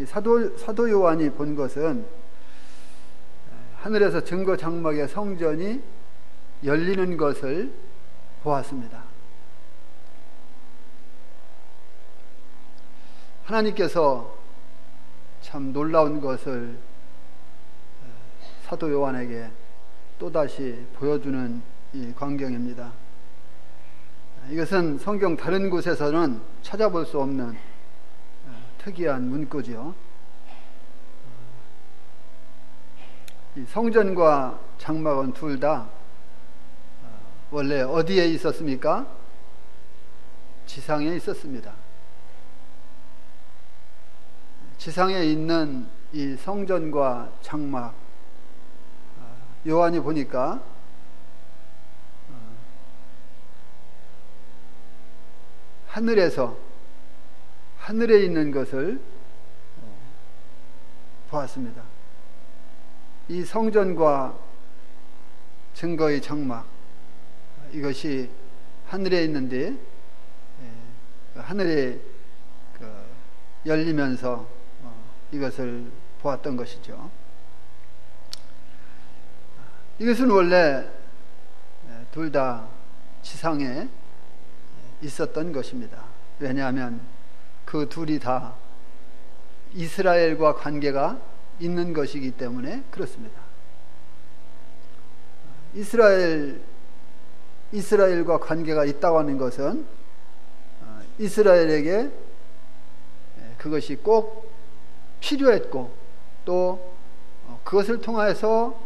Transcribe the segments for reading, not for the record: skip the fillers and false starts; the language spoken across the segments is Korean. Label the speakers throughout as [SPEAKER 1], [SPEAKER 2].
[SPEAKER 1] 사도 요한이 본 것은 하늘에서 증거 장막의 성전이 열리는 것을 보았습니다. 하나님께서 참 놀라운 것을 사도 요한에게 또다시 보여주는 이 광경입니다. 이것은 성경 다른 곳에서는 찾아볼 수 없는 특이한 문구지요. 이 성전과 장막은 둘 다 원래 어디에 있었습니까? 지상에 있었습니다. 지상에 있는 이 성전과 장막, 요한이 보니까 하늘에 있는 것을 보았습니다. 이 성전과 증거의 장막, 이것이 하늘에 있는데 하늘에 열리면서 이것을 보았던 것이죠. 이것은 원래 둘 다 지상에 있었던 것입니다. 왜냐하면 그 둘이 다 이스라엘과 관계가 있는 것이기 때문에 그렇습니다. 이스라엘과 관계가 있다고 하는 것은 이스라엘에게 그것이 꼭 필요했고, 또 그것을 통해서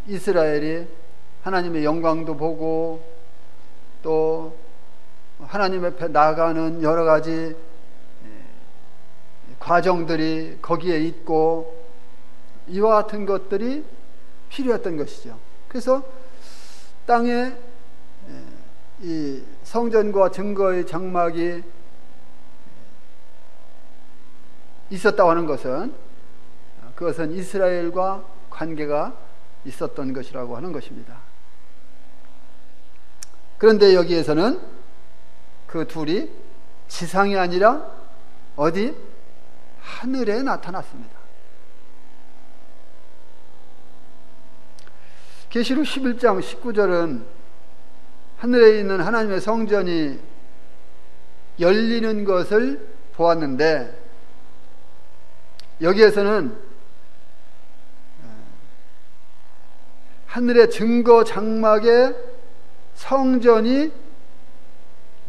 [SPEAKER 1] 이스라엘이 하나님의 영광도 보고 또 하나님 앞에 나아가는 여러 가지 과정들이 거기에 있고, 이와 같은 것들이 필요했던 것이죠. 그래서 땅에 이 성전과 증거의 장막이 있었다고 하는 것은 그것은 이스라엘과 관계가 있었던 것이라고 하는 것입니다. 그런데 여기에서는 그 둘이 지상이 아니라 어디? 하늘에 나타났습니다. 계시록 11장 19절은 하늘에 있는 하나님의 성전이 열리는 것을 보았는데, 여기에서는 하늘의 증거 장막의 성전이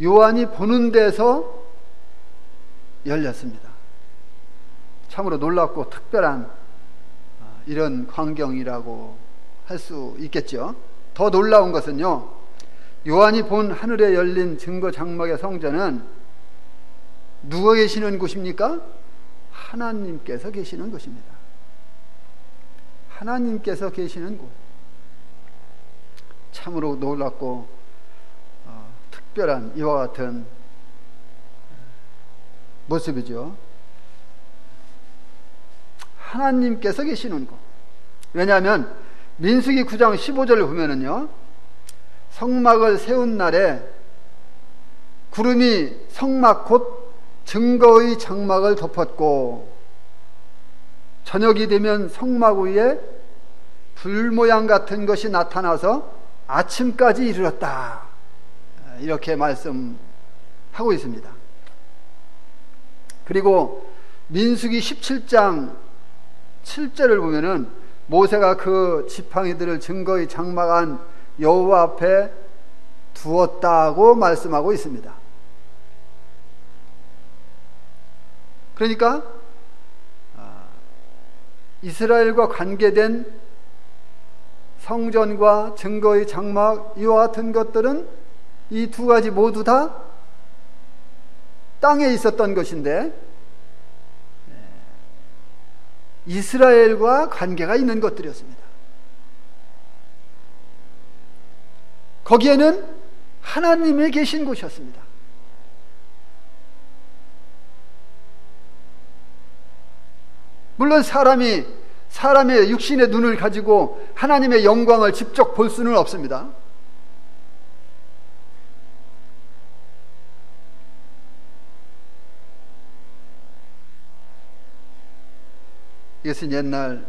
[SPEAKER 1] 요한이 보는 데서 열렸습니다. 참으로 놀랍고 특별한 이런 광경이라고 할 수 있겠죠. 더 놀라운 것은요, 요한이 본 하늘에 열린 증거 장막의 성전은 누가 계시는 곳입니까? 하나님께서 계시는 곳입니다. 하나님께서 계시는 곳. 참으로 놀랍고 특별한 이와 같은 모습이죠. 하나님께서 계시는 곳. 왜냐하면 민수기 9장 15절을 보면은요, 성막을 세운 날에 구름이 성막 곧 증거의 장막을 덮었고, 저녁이 되면 성막 위에 불 모양 같은 것이 나타나서 아침까지 이르렀다. 이렇게 말씀하고 있습니다. 그리고 민수기 17장 7절을 보면은 모세가 그 지팡이들을 증거의 장막 안 여호와 앞에 두었다고 말씀하고 있습니다. 그러니까 이스라엘과 관계된 성전과 증거의 장막, 이와 같은 것들은 이 두 가지 모두 다 땅에 있었던 것인데, 이스라엘과 관계가 있는 것들이었습니다. 거기에는 하나님이 계신 곳이었습니다. 물론 사람의 육신의 눈을 가지고 하나님의 영광을 직접 볼 수는 없습니다. 이것은 옛날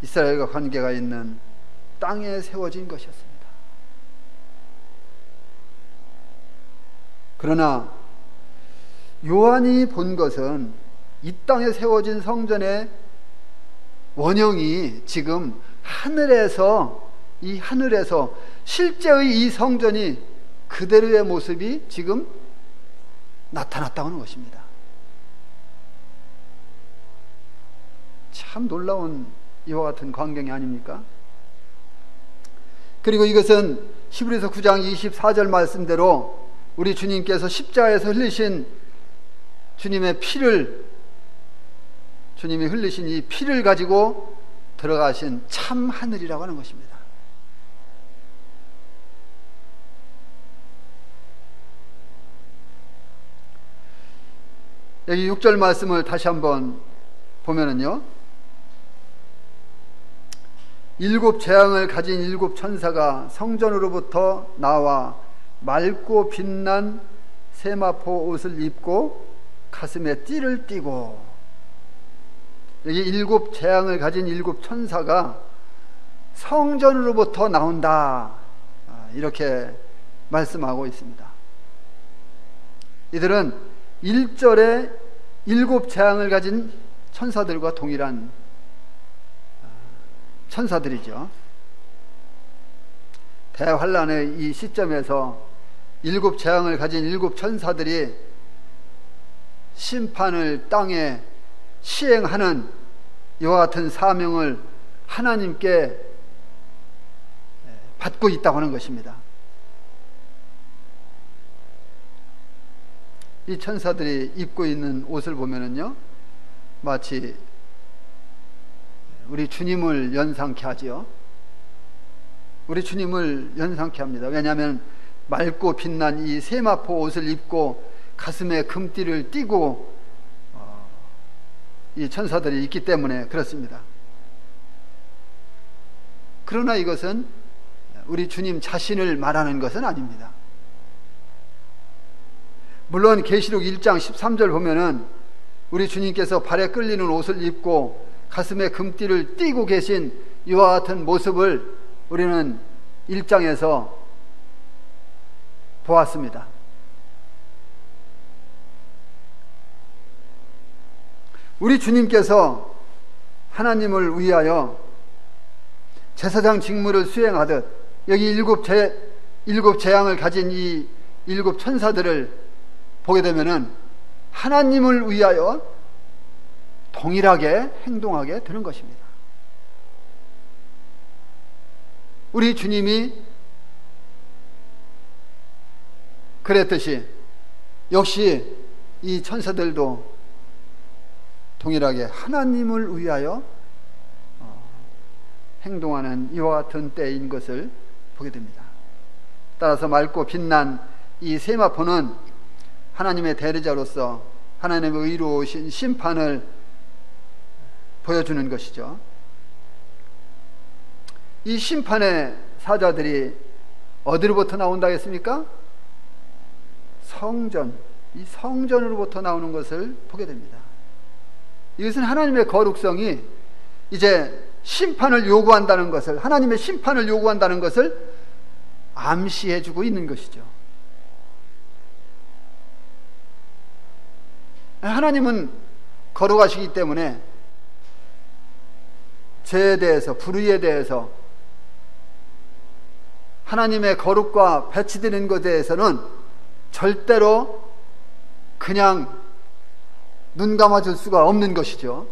[SPEAKER 1] 이스라엘과 관계가 있는 땅에 세워진 것이었습니다. 그러나 요한이 본 것은 이 땅에 세워진 성전의 원형이 지금 하늘에서 실제의 이 성전이 그대로의 모습이 지금 나타났다는 것입니다. 참 놀라운 이와 같은 광경이 아닙니까? 그리고 이것은 히브리서 9장 24절 말씀대로 우리 주님께서 십자가에서 흘리신 주님이 흘리신 이 피를 가지고 들어가신 참 하늘이라고 하는 것입니다. 여기 6절 말씀을 다시 한번 보면은요, 7 재앙을 가진 7 천사가 성전으로부터 나와 맑고 빛난 세마포 옷을 입고 가슴에 띠를 띠고, 여기 7 재앙을 가진 7 천사가 성전으로부터 나온다, 이렇게 말씀하고 있습니다. 이들은 1절에 7 재앙을 가진 천사들과 동일한 천사들이죠. 대환란의 이 시점에서 7 재앙을 가진 7 천사들이 심판을 땅에 시행하는 이와 같은 사명을 하나님께 받고 있다고 하는 것입니다. 이 천사들이 입고 있는 옷을 보면은요, 마치 우리 주님을 연상케 하지요. 우리 주님을 연상케 합니다. 왜냐하면 맑고 빛난 이 세마포 옷을 입고 가슴에 금띠를 띠고 이 천사들이 있기 때문에 그렇습니다. 그러나 이것은 우리 주님 자신을 말하는 것은 아닙니다. 물론 계시록 1장 13절 보면은 우리 주님께서 발에 끌리는 옷을 입고 가슴에 금띠를 띠고 계신 이와 같은 모습을 우리는 1장에서 보았습니다. 우리 주님께서 하나님을 위하여 제사장 직무를 수행하듯 여기 7 재앙을 가진 이 7 천사들을 보게 되면은 하나님을 위하여 동일하게 행동하게 되는 것입니다. 우리 주님이 그랬듯이 역시 이 천사들도 동일하게 하나님을 위하여 행동하는 이와 같은 때인 것을 보게 됩니다. 따라서 맑고 빛난 이 세마포는 하나님의 대리자로서 하나님의 의로우신 심판을 보여주는 것이죠. 이 심판의 사자들이 어디로부터 나온다 했습니까? 이 성전으로부터 나오는 것을 보게 됩니다. 이것은 하나님의 거룩성이 이제 심판을 요구한다는 것을, 하나님의 심판을 요구한다는 것을 암시해 주고 있는 것이죠. 하나님은 거룩하시기 때문에 죄에 대해서, 불의에 대해서, 하나님의 거룩과 배치되는 것에 대해서는 절대로 그냥 눈 감아줄 수가 없는 것이죠.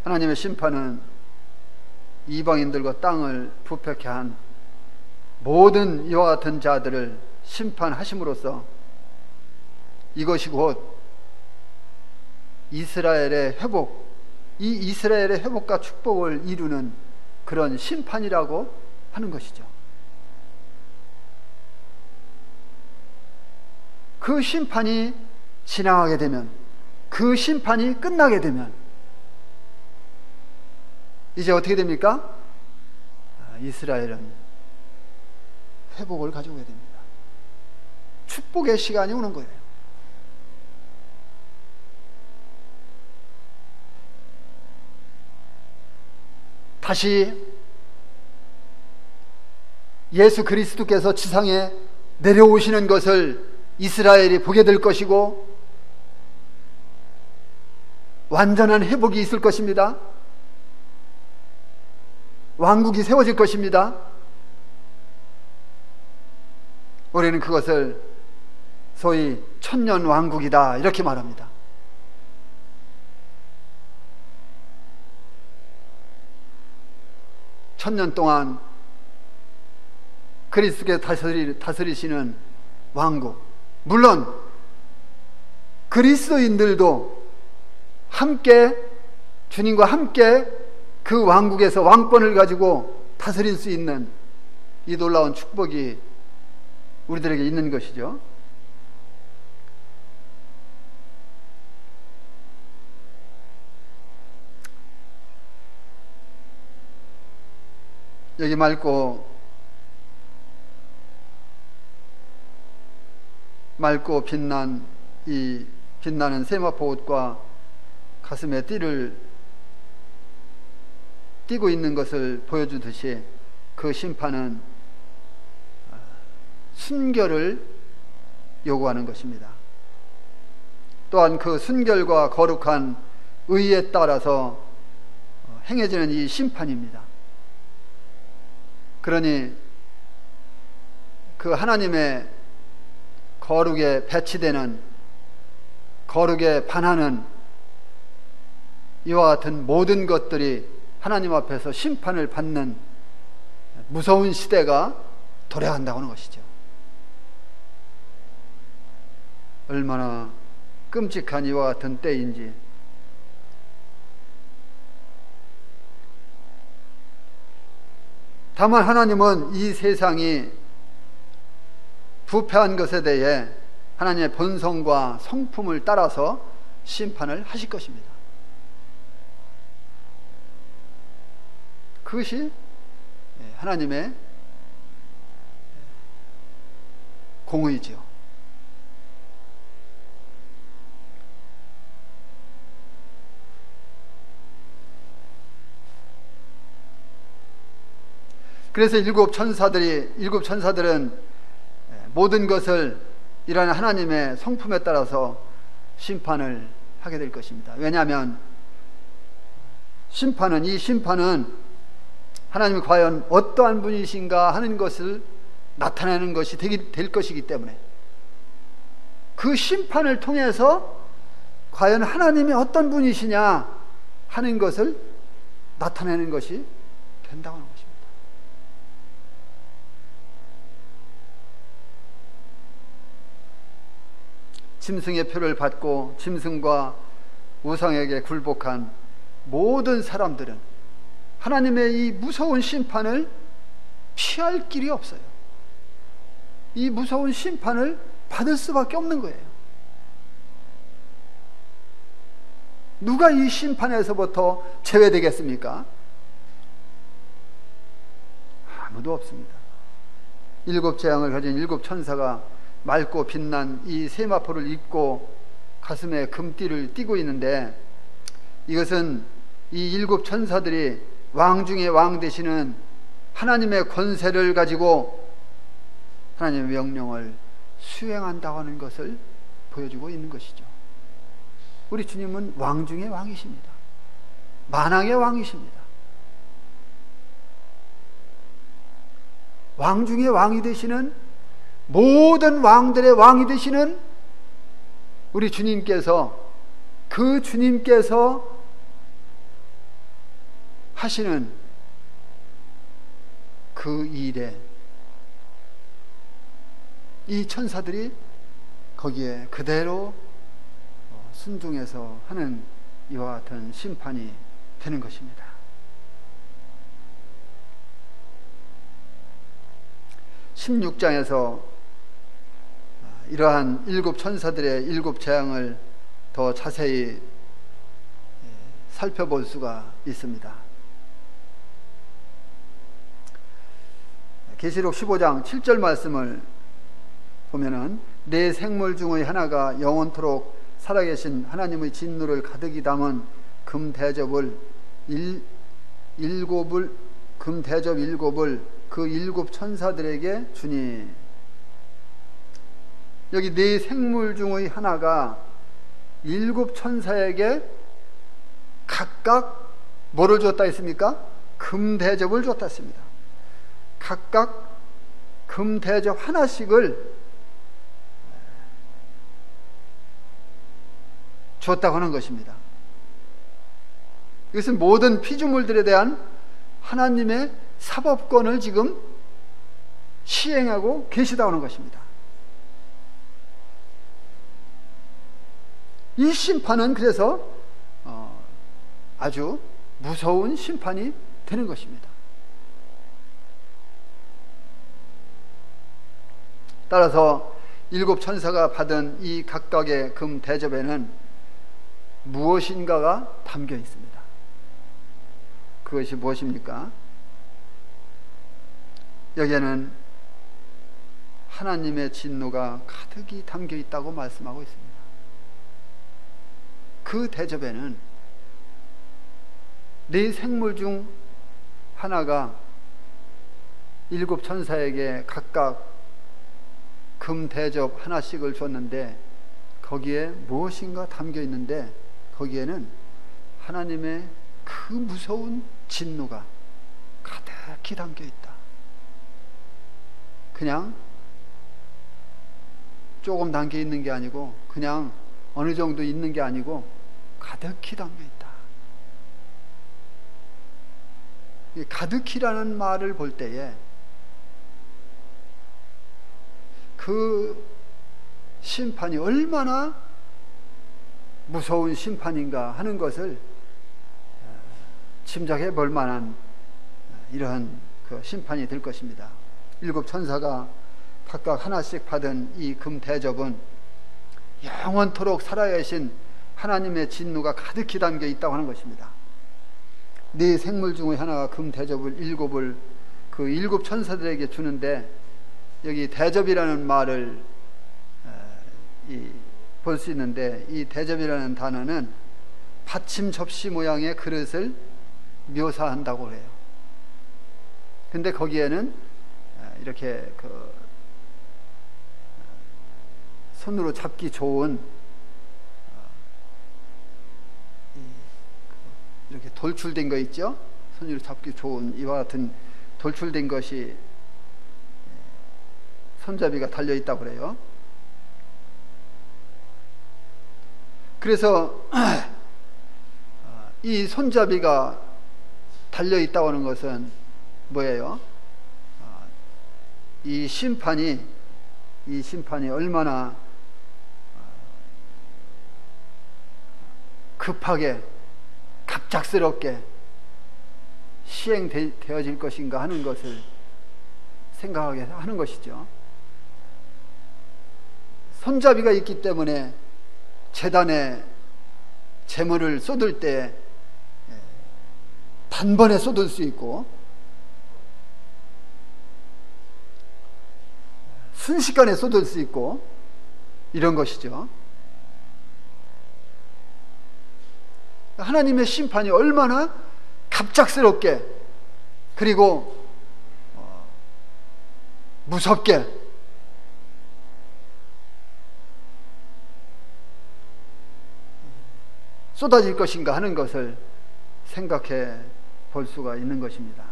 [SPEAKER 1] 하나님의 심판은 이방인들과 땅을 부패케 한 모든 이와 같은 자들을 심판하심으로써 이것이 곧 이스라엘의 회복, 이 이스라엘의 회복과 축복을 이루는 그런 심판이라고 하는 것이죠. 그 심판이 지나가게 되면, 그 심판이 끝나게 되면 이제 어떻게 됩니까? 이스라엘은 회복을 가져오게 됩니다. 축복의 시간이 오는 거예요. 다시 예수 그리스도께서 지상에 내려오시는 것을 이스라엘이 보게 될 것이고 완전한 회복이 있을 것입니다. 왕국이 세워질 것입니다. 우리는 그것을 소위 천년 왕국이다 이렇게 말합니다. 천년 동안 그리스도께서 다스리시는 왕국, 물론 그리스도인들도 함께 주님과 함께 그 왕국에서 왕권을 가지고 다스릴 수 있는 이 놀라운 축복이 우리들에게 있는 것이죠. 여기 맑고 빛난 이 빛나는 세마포 옷과 가슴에 띠를 띠고 있는 것을 보여주듯이 그 심판은 순결을 요구하는 것입니다. 또한 그 순결과 거룩한 의에 따라서 행해지는 이 심판입니다. 그러니 그 하나님의 거룩에 배치되는, 거룩에 반하는 이와 같은 모든 것들이 하나님 앞에서 심판을 받는 무서운 시대가 도래한다고 하는 것이죠. 얼마나 끔찍한 이와 같은 때인지. 다만 하나님은 이 세상이 부패한 것에 대해 하나님의 본성과 성품을 따라서 심판을 하실 것입니다. 그것이 하나님의 공의죠. 그래서 일곱 천사들은 모든 것을 이러한 하나님의 성품에 따라서 심판을 하게 될 것입니다. 왜냐하면 이 심판은 하나님이 과연 어떠한 분이신가 하는 것을 나타내는 것이 될 것이기 때문에 그 심판을 통해서 과연 하나님이 어떤 분이시냐 하는 것을 나타내는 것이 된다고 하는 것입니다. 짐승의 표를 받고 짐승과 우상에게 굴복한 모든 사람들은 하나님의 이 무서운 심판을 피할 길이 없어요. 이 무서운 심판을 받을 수밖에 없는 거예요. 누가 이 심판에서부터 제외되겠습니까? 아무도 없습니다. 일곱 재앙을 가진 일곱 천사가 맑고 빛난 이 세마포를 입고 가슴에 금띠를 띠고 있는데, 이것은 이 일곱 천사들이 왕 중에 왕 되시는 하나님의 권세를 가지고 하나님의 명령을 수행한다고 하는 것을 보여주고 있는 것이죠. 우리 주님은 왕 중에 왕이십니다. 만왕의 왕이십니다. 왕 중에 왕이 되시는, 모든 왕들의 왕이 되시는 우리 주님께서, 그 주님께서 하시는 그 일에 이 천사들이 거기에 그대로 순종해서 하는 이와 같은 심판이 되는 것입니다. (16) 장에서 이러한 일곱 천사들의 일곱 재앙을 더 자세히 살펴볼 수가 있습니다. 계시록 15장 7절 말씀을 보면은 네 생물 중의 하나가 영원토록 살아계신 하나님의 진노를 가득히 담은 금대접을 일곱을 그 일곱 천사들에게 주니. 여기 네 생물 중의 하나가 일곱 천사에게 각각 뭐를 줬다 했습니까? 금대접을 줬다 했습니다. 각각 금대접 하나씩을 줬다고 하는 것입니다. 이것은 모든 피조물들에 대한 하나님의 사법권을 지금 시행하고 계시다고 하는 것입니다. 이 심판은 그래서 아주 무서운 심판이 되는 것입니다. 따라서 일곱 천사가 받은 이 각각의 금 대접에는 무엇인가가 담겨 있습니다. 그것이 무엇입니까? 여기에는 하나님의 진노가 가득히 담겨 있다고 말씀하고 있습니다. 그 대접에는 네 생물 중 하나가 일곱 천사에게 각각 금 대접 하나씩을 줬는데 거기에 무엇인가 담겨 있는데 거기에는 하나님의 그 무서운 진노가 가득히 담겨 있다. 그냥 조금 담겨 있는 게 아니고 그냥 어느 정도 있는 게 아니고 가득히 담겨 있다. 이 가득히라는 말을 볼 때에 그 심판이 얼마나 무서운 심판인가 하는 것을 짐작해 볼 만한 이러한 그 심판이 될 것입니다. 일곱 천사가 각각 하나씩 받은 이 금 대접은 영원토록 살아계신 하나님의 진노가 가득히 담겨 있다고 하는 것입니다. 네 생물 중의 하나가 금 대접을 그 일곱 천사들에게 주는데 여기 대접이라는 말을 볼 수 있는데 이 대접이라는 단어는 받침 접시 모양의 그릇을 묘사한다고 해요. 근데 거기에는 이렇게 손으로 잡기 좋은 이렇게 돌출된 거 있죠? 손으로 잡기 좋은 이와 같은 돌출된 것이 손잡이가 달려 있다고 그래요. 그래서 이 손잡이가 달려 있다고 하는 것은 뭐예요? 이 심판이 얼마나 급하게 갑작스럽게 시행되어질 것인가 하는 것을 생각하게 하는 것이죠. 손잡이가 있기 때문에 제단에 재물을 쏟을 때 단번에 쏟을 수 있고 순식간에 쏟을 수 있고 이런 것이죠. 하나님의 심판이 얼마나 갑작스럽게 그리고 무섭게 쏟아질 것인가 하는 것을 생각해 볼 수가 있는 것입니다.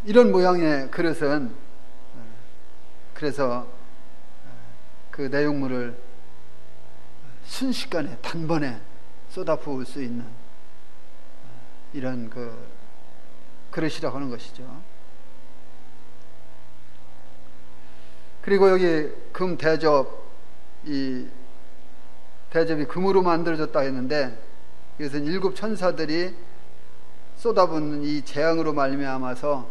[SPEAKER 1] 이런 모양의 그릇은 그래서 그 내용물을 순식간에 단번에 쏟아부을 수 있는 이런 그릇이라고 하는 것이죠. 그리고 여기 금 대접, 이 대접이 금으로 만들어졌다 했는데 이것은 일곱 천사들이 쏟아붓는 이 재앙으로 말미암아서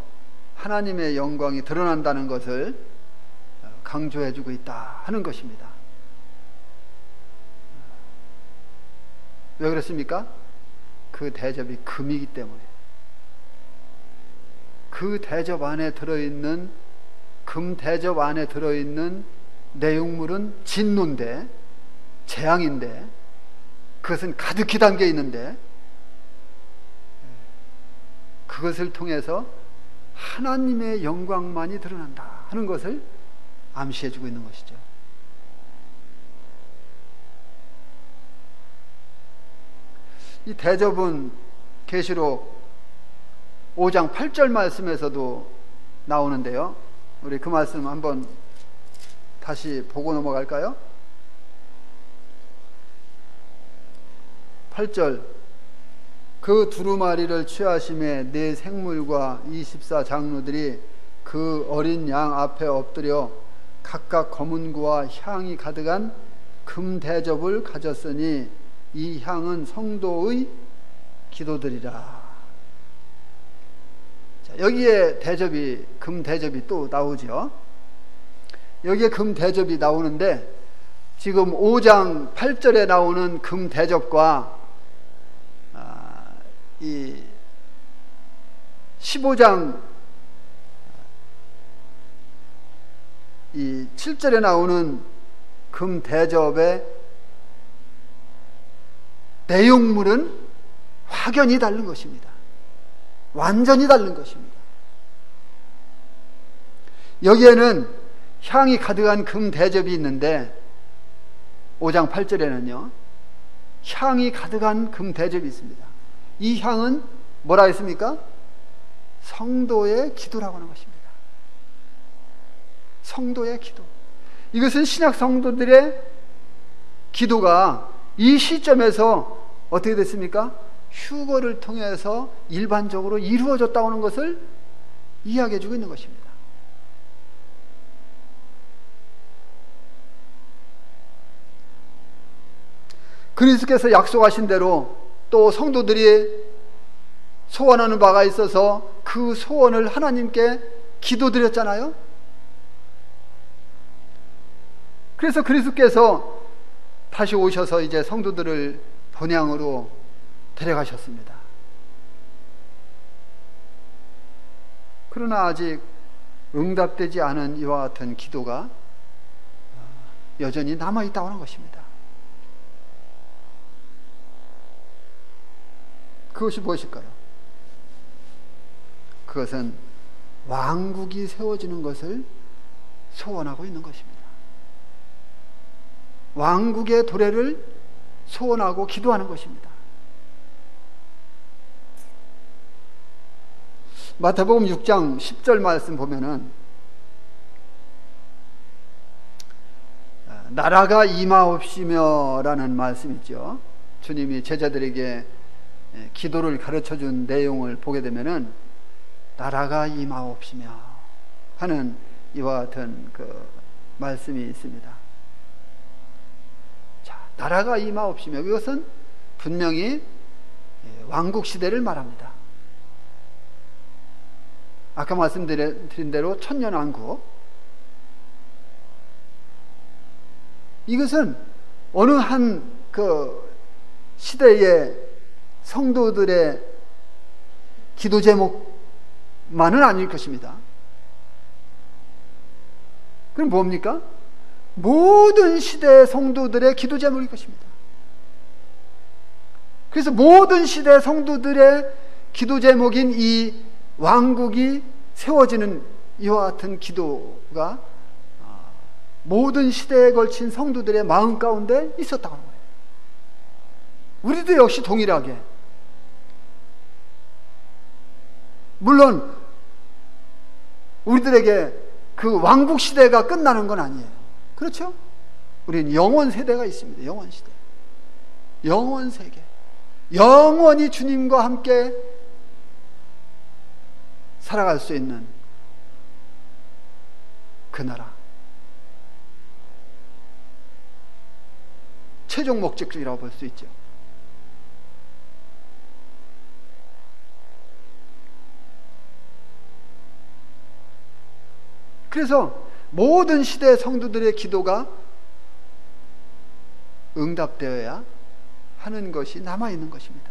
[SPEAKER 1] 하나님의 영광이 드러난다는 것을 강조해주고 있다 하는 것입니다. 왜 그렇습니까? 그 대접이 금이기 때문에. 그 대접 안에 들어있는, 금 대접 안에 들어있는 내용물은 진노인데, 재앙인데, 그것은 가득히 담겨 있는데, 그것을 통해서 하나님의 영광만이 드러난다 하는 것을 암시해 주고 있는 것이죠. 이 대접은 계시록 5장 8절 말씀에서도 나오는데요. 우리 그 말씀 한번 다시 보고 넘어갈까요? 8절, 그 두루마리를 취하심에 네 생물과 24장로들이 그 어린 양 앞에 엎드려 각각 검은고와 향이 가득한 금 대접을 가졌으니 이 향은 성도의 기도들이라. 자, 여기에 대접이, 금 대접이 또 나오죠. 여기에 금 대접이 나오는데, 지금 5장 8절에 나오는 금 대접과 이 15장 이 7절에 나오는 금 대접의 내용물은 확연히 다른 것입니다. 완전히 다른 것입니다. 여기에는 향이 가득한 금 대접이 있는데 5장 8절에는요 향이 가득한 금 대접이 있습니다. 이 향은 뭐라 했습니까? 성도의 기도라고 하는 것입니다. 성도의 기도. 이것은 신약 성도들의 기도가 이 시점에서 어떻게 됐습니까? 휴거를 통해서 일반적으로 이루어졌다고 하는 것을 이야기해 주고 있는 것입니다. 그리스도께서 약속하신 대로 또 성도들이 소원하는 바가 있어서 그 소원을 하나님께 기도드렸잖아요. 그래서 그리스도께서 다시 오셔서 이제 성도들을 본향으로 데려가셨습니다. 그러나 아직 응답되지 않은 이와 같은 기도가 여전히 남아있다고 하는 것입니다. 그것이 무엇일까요? 그것은 왕국이 세워지는 것을 소원하고 있는 것입니다. 왕국의 도래를 소원하고 기도하는 것입니다. 마태복음 6장 10절 말씀 보면은 나라가 임하옵시며 라는 말씀 있죠. 주님이 제자들에게 기도를 가르쳐준 내용을 보게 되면은 나라가 임하옵시며 하는 이와 같은 그 말씀이 있습니다. 자, 나라가 임하옵시며, 이것은 분명히 왕국 시대를 말합니다. 아까 말씀드린 대로 천년왕국, 이것은 어느 한 그 시대의 성도들의 기도 제목만은 아닐 것입니다. 그럼 뭡니까? 모든 시대의 성도들의 기도 제목일 것입니다. 그래서 모든 시대 성도들의 기도 제목인 이 왕국이 세워지는 이와 같은 기도가 모든 시대에 걸친 성도들의 마음 가운데 있었다고 하는 거예요. 우리도 역시 동일하게, 물론 우리들에게 그 왕국 시대가 끝나는 건 아니에요. 그렇죠? 우리는 영원 세대가 있습니다. 영원 시대, 영원 세계, 영원히 주님과 함께 살아갈 수 있는 그 나라, 최종 목적지라고 볼 수 있죠. 그래서 모든 시대의 성도들의 기도가 응답되어야 하는 것이 남아있는 것입니다.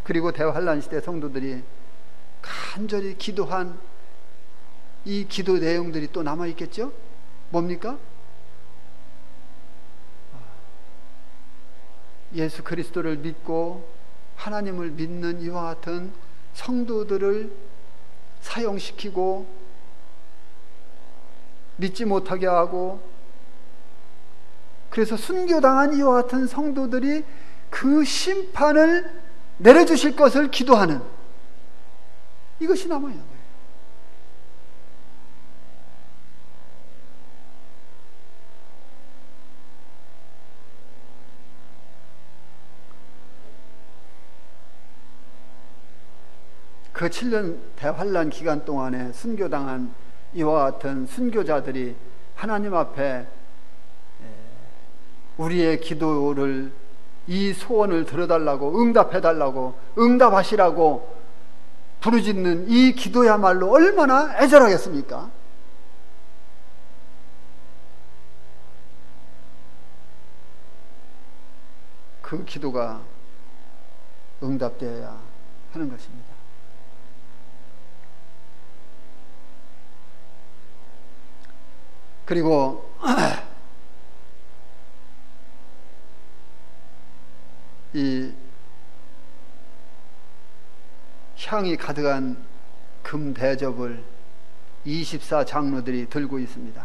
[SPEAKER 1] 그리고 대환란 시대 성도들이 간절히 기도한 이 기도 내용들이 또 남아있겠죠? 뭡니까? 예수 그리스도를 믿고 하나님을 믿는 이와 같은 성도들을 사용시키고 믿지 못하게 하고, 그래서 순교당한 이와 같은 성도들이 그 심판을 내려주실 것을 기도하는, 이것이 남아있는 거예요. 그 7년 대환란 기간 동안에 순교당한 이와 같은 순교자들이 하나님 앞에 우리의 기도를, 이 소원을 들어달라고, 응답해달라고, 응답하시라고 부르짖는 이 기도야말로 얼마나 애절하겠습니까? 그 기도가 응답되어야 하는 것입니다. 그리고 이 향이 가득한 금 대접을 24장로들이 들고 있습니다.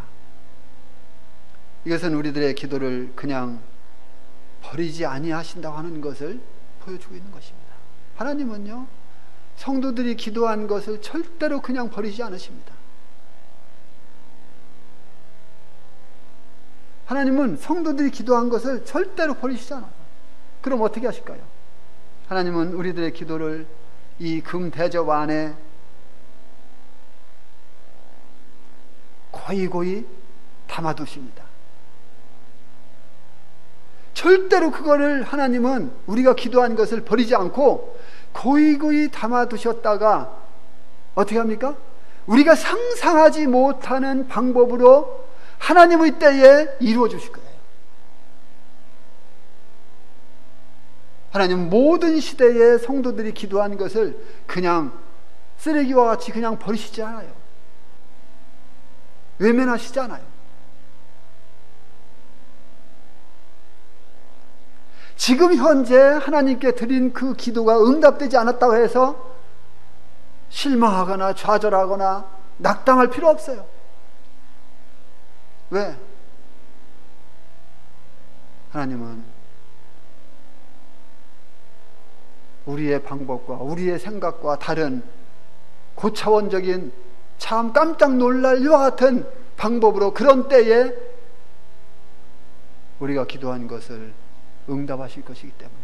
[SPEAKER 1] 이것은 우리들의 기도를 그냥 버리지 아니하신다고 하는 것을 보여주고 있는 것입니다. 하나님은요, 성도들이 기도한 것을 절대로 그냥 버리지 않으십니다. 하나님은 성도들이 기도한 것을 절대로 버리시지 않아요. 그럼 어떻게 하실까요? 하나님은 우리들의 기도를 이 금 대접 안에 고이고이 담아두십니다. 절대로 그거를 하나님은 우리가 기도한 것을 버리지 않고 고이고이 담아두셨다가 어떻게 합니까? 우리가 상상하지 못하는 방법으로 하나님의 때에 이루어 주실 거예요. 하나님은 모든 시대에 성도들이 기도한 것을 그냥 쓰레기와 같이 그냥 버리시지 않아요. 외면하시지 않아요. 지금 현재 하나님께 드린 그 기도가 응답되지 않았다고 해서 실망하거나 좌절하거나 낙담할 필요 없어요. 왜? 하나님은 우리의 방법과 우리의 생각과 다른 고차원적인 참 깜짝 놀랄 이와 같은 방법으로 그런 때에 우리가 기도한 것을 응답하실 것이기 때문에,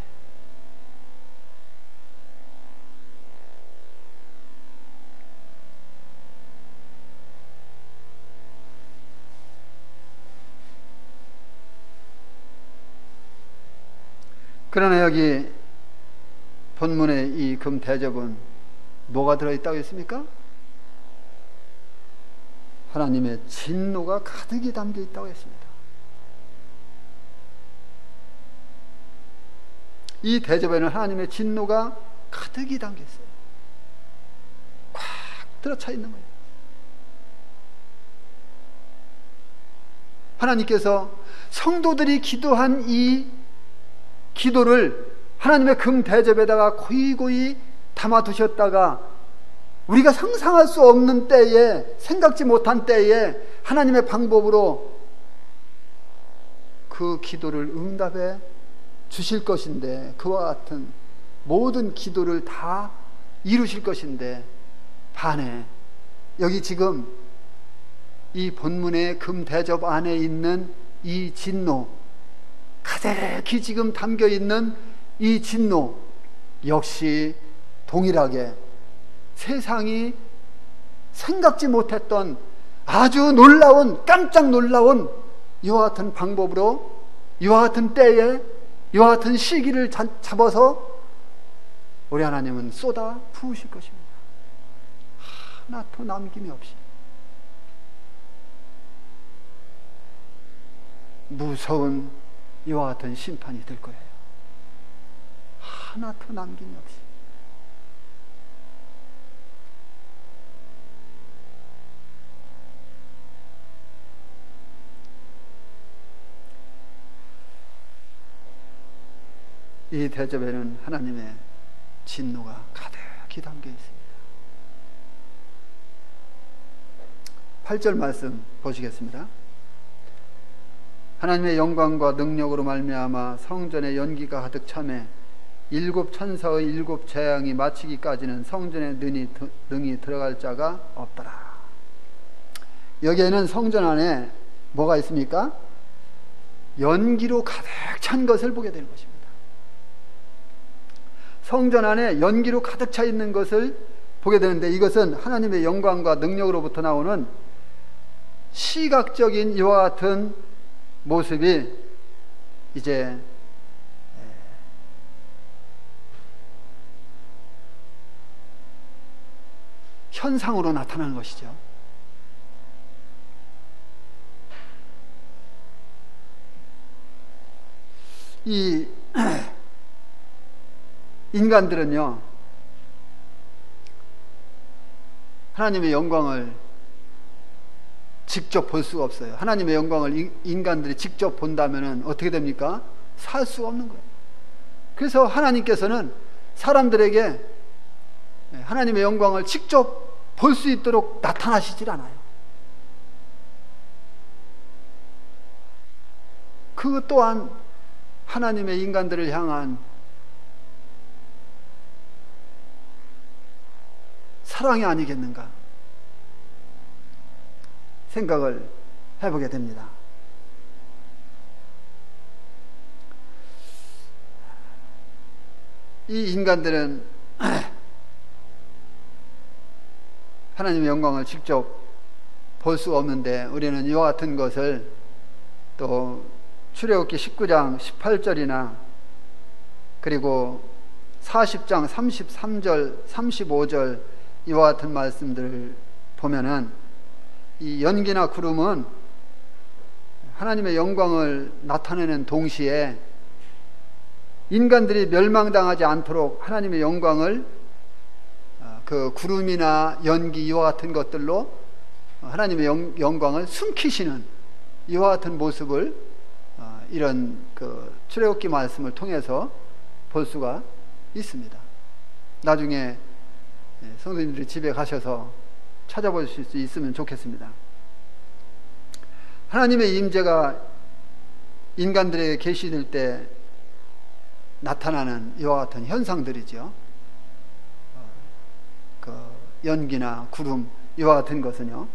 [SPEAKER 1] 그러나 여기 본문의 이 금 대접은 뭐가 들어있다고 했습니까? 하나님의 진노가 가득히 담겨 있다고 했습니다. 이 대접에는 하나님의 진노가 가득히 담겨 있어요. 꽉 들어차 있는 거예요. 하나님께서 성도들이 기도한 이 기도를 하나님의 금 대접에다가 고이고이 담아두셨다가 우리가 상상할 수 없는 때에, 생각지 못한 때에 하나님의 방법으로 그 기도를 응답해 주실 것인데, 그와 같은 모든 기도를 다 이루실 것인데, 반해 여기 지금 이 본문의 금 대접 안에 있는 이 진노, 가득히 지금 담겨 있는 이 진노 역시 동일하게 세상이 생각지 못했던 아주 놀라운, 깜짝 놀라운 이와 같은 방법으로, 이와 같은 때에, 이와 같은 시기를 잡아서 우리 하나님은 쏟아 부으실 것입니다. 하나도 남김이 없이. 무서운 이와 같은 심판이 될 거예요. 하나도 남김이 없이. 이 대접에는 하나님의 진노가 가득히 담겨 있습니다. 8절 말씀 보시겠습니다. 하나님의 영광과 능력으로 말미암아 성전에 연기가 가득 차매 일곱 천사의 일곱 재앙이 마치기까지는 성전에 능히 들어갈 자가 없더라. 여기에는 성전 안에 뭐가 있습니까? 연기로 가득 찬 것을 보게 되는 것입니다. 성전 안에 연기로 가득 차 있는 것을 보게 되는데, 이것은 하나님의 영광과 능력으로부터 나오는 시각적인 이와 같은 모습이 이제 현상으로 나타나는 것이죠. 이 인간들은요, 하나님의 영광을 직접 볼 수가 없어요. 하나님의 영광을 인간들이 직접 본다면 어떻게 됩니까? 살 수가 없는 거예요. 그래서 하나님께서는 사람들에게 하나님의 영광을 직접 볼 수 있도록 나타나시질 않아요. 그것 또한 하나님의 인간들을 향한 사랑이 아니겠는가 생각을 해보게 됩니다. 이 인간들은 하나님의 영광을 직접 볼 수 없는데, 우리는 이와 같은 것을 또 출애굽기 19장 18절이나 그리고 40장 33절 35절 이와 같은 말씀들을 보면은, 이 연기나 구름은 하나님의 영광을 나타내는 동시에 인간들이 멸망당하지 않도록 하나님의 영광을 그 구름이나 연기 이와 같은 것들로 하나님의 영광을 숨기시는 이와 같은 모습을 이런 그 출애굽기 말씀을 통해서 볼 수가 있습니다. 나중에 성도님들이 집에 가셔서 찾아보실 수 있으면 좋겠습니다. 하나님의 임재가 인간들에게 계시될 때 나타나는 이와 같은 현상들이죠. 그 연기나 구름 이와 같은 것은요.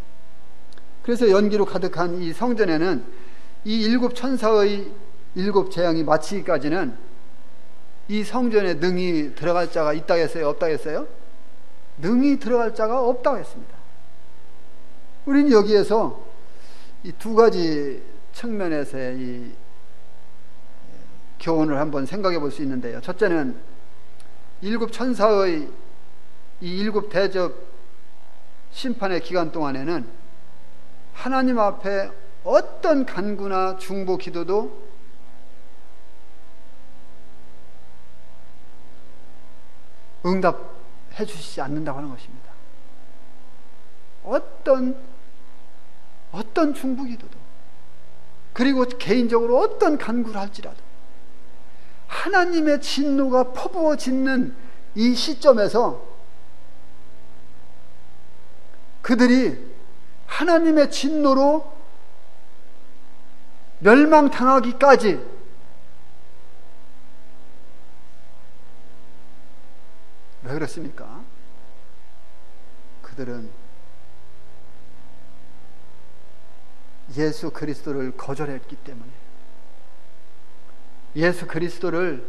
[SPEAKER 1] 그래서 연기로 가득한 이 성전에는 이 일곱 천사의 일곱 재앙이 마치기까지는 이 성전에 능히 들어갈 자가 있다고 했어요? 없다고 했어요? 능히 들어갈 자가 없다고 했습니다. 우리는 여기에서 이 두 가지 측면에서의 이 교훈을 한번 생각해 볼 수 있는데요. 첫째는 일곱 천사의 이 일곱 대접 심판의 기간 동안에는 하나님 앞에 어떤 간구나 중보 기도도 응답해 주시지 않는다고 하는 것입니다. 어떤 중보 기도도, 그리고 개인적으로 어떤 간구를 할지라도 하나님의 진노가 퍼부어지는 이 시점에서 그들이 하나님의 진노로 멸망당하기까지 왜 그렇습니까? 그들은 예수 그리스도를 거절했기 때문에, 예수 그리스도를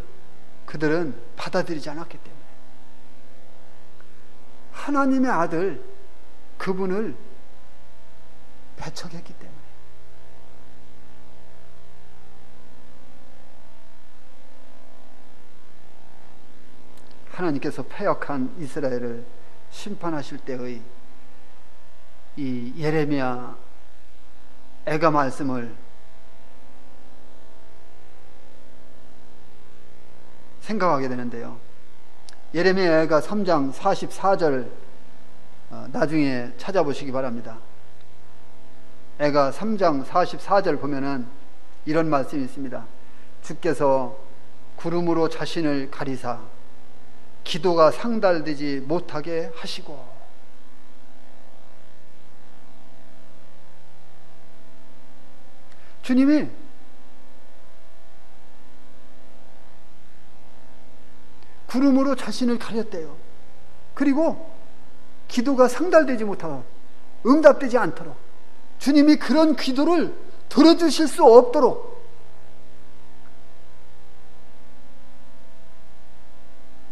[SPEAKER 1] 그들은 받아들이지 않았기 때문에, 하나님의 아들 그분을 배척했기 때문에, 하나님께서 패역한 이스라엘을 심판하실 때의 이 예레미야 애가 말씀을 생각하게 되는데요. 예레미야 애가 3장 44절 나중에 찾아보시기 바랍니다. 애가 3장 44절 보면은 이런 말씀이 있습니다. 주께서 구름으로 자신을 가리사 기도가 상달되지 못하게 하시고, 주님이 구름으로 자신을 가렸대요. 그리고 기도가 상달되지 못하고 응답되지 않도록, 주님이 그런 기도를 들어주실 수 없도록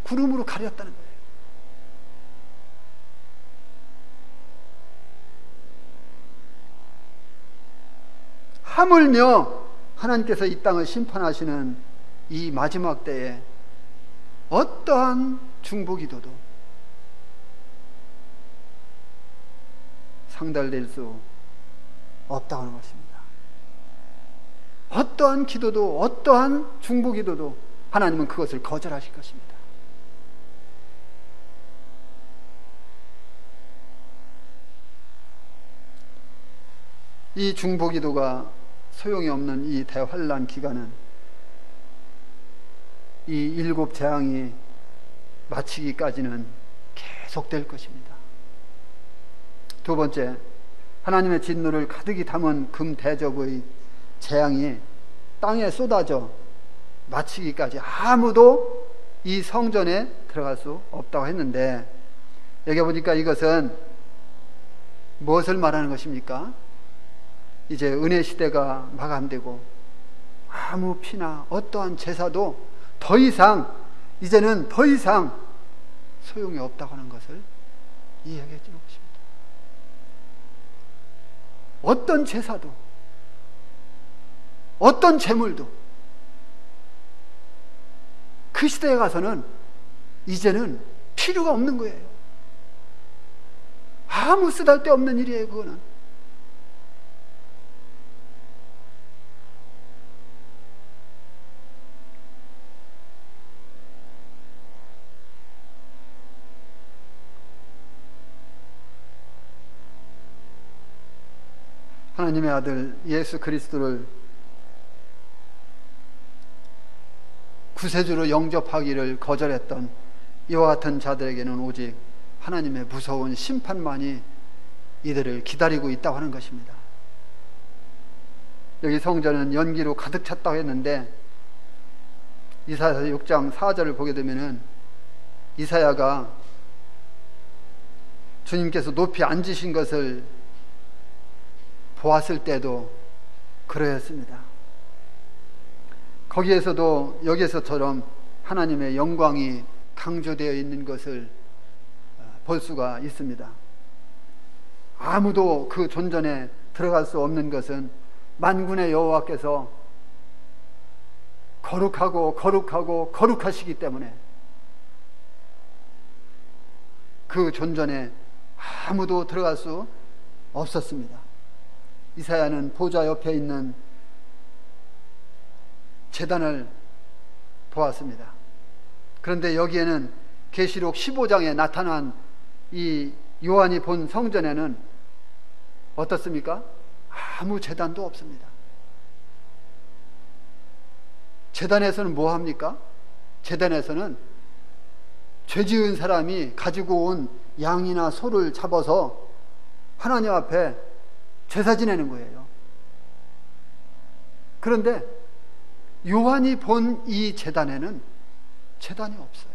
[SPEAKER 1] 구름으로 가렸다는 거예요. 하물며 하나님께서 이 땅을 심판하시는 이 마지막 때에 어떠한 중보기도도 상달될 수 없다고 하는 것입니다. 어떠한 기도도, 어떠한 중보기도도 하나님은 그것을 거절하실 것입니다. 이 중보기도가 소용이 없는 이 대환란 기간은 이 7 재앙이 마치기까지는 계속될 것입니다. 두 번째, 하나님의 진노를 가득히 담은 금 대접의 재앙이 땅에 쏟아져 마치기까지 아무도 이 성전에 들어갈 수 없다고 했는데, 여기 보니까 이것은 무엇을 말하는 것입니까? 이제 은혜 시대가 마감되고 아무 피나 어떠한 제사도 이제는 더 이상 소용이 없다고 하는 것을 이야기해 주는 것입니다. 어떤 제사도, 어떤 제물도 그 시대에 가서는 이제는 필요가 없는 거예요. 아무 쓰잘데없는 일이에요, 그거는. 하나님의 아들 예수 그리스도를 구세주로 영접하기를 거절했던 이와 같은 자들에게는 오직 하나님의 무서운 심판만이 이들을 기다리고 있다고 하는 것입니다. 여기 성전은 연기로 가득 찼다고 했는데, 이사야 6장 4절을 보게 되면은 이사야가 주님께서 높이 앉으신 것을 보았을 때도 그러했습니다. 거기에서도 여기에서처럼 하나님의 영광이 강조되어 있는 것을 볼 수가 있습니다. 아무도 그 존전에 들어갈 수 없는 것은 만군의 여호와께서 거룩하고 거룩하고 거룩하시기 때문에 그 존전에 아무도 들어갈 수 없었습니다. 이사야는 보좌 옆에 있는 제단을 보았습니다. 그런데 여기에는 계시록 15장에 나타난 이 요한이 본 성전에는 어떻습니까? 아무 제단도 없습니다. 제단에서는 뭐 합니까? 제단에서는 죄 지은 사람이 가지고 온 양이나 소를 잡아서 하나님 앞에 제사 지내는 거예요. 그런데 요한이 본 이 제단에는 제단이 없어요.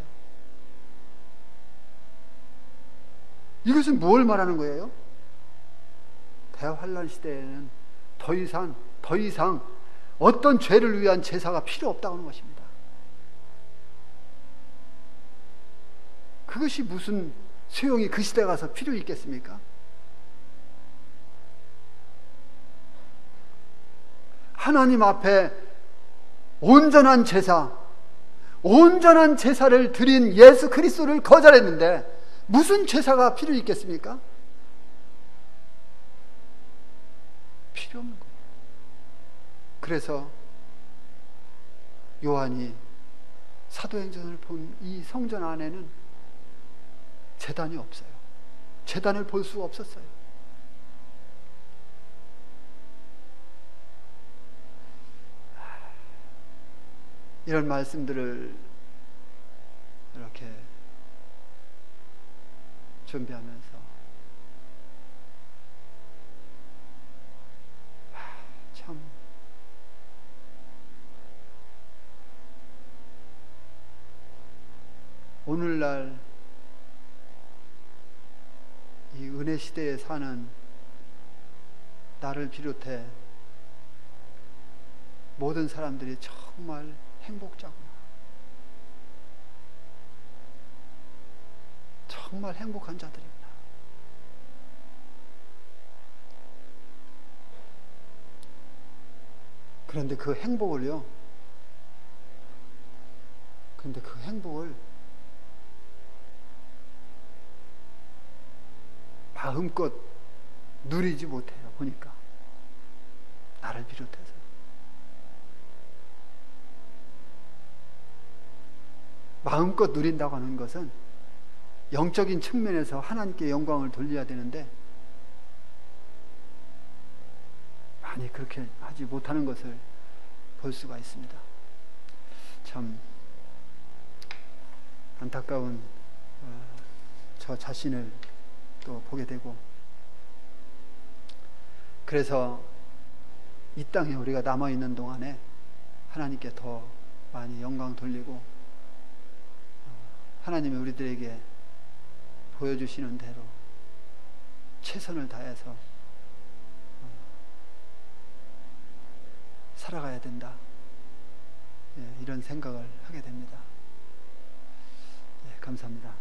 [SPEAKER 1] 이것은 뭘 말하는 거예요? 대환란 시대에는 더 이상 어떤 죄를 위한 제사가 필요 없다고 하는 것입니다. 그것이 무슨 소용이 그 시대에 가서 필요 있겠습니까? 하나님 앞에 온전한 제사를 드린 예수 그리스도를 거절했는데 무슨 제사가 필요 있겠습니까? 필요 없는 거예요. 그래서 요한이 사도행전을 본 이 성전 안에는 제단이 없어요. 제단을 볼 수 없었어요. 이런 말씀들을 이렇게 준비하면서 참 오늘날 이 은혜 시대에 사는 나를 비롯해 모든 사람들이 정말 행복자구나. 정말 행복한 자들이구나. 그런데 그 행복을 마음껏 누리지 못해요. 보니까 나를 비롯해서 마음껏 누린다고 하는 것은 영적인 측면에서 하나님께 영광을 돌려야 되는데 많이 그렇게 하지 못하는 것을 볼 수가 있습니다. 참 안타까운 저 자신을 또 보게 되고, 그래서 이 땅에 우리가 남아있는 동안에 하나님께 더 많이 영광 돌리고 하나님이 우리들에게 보여주시는 대로 최선을 다해서 살아가야 된다, 이런 생각을 하게 됩니다. 감사합니다.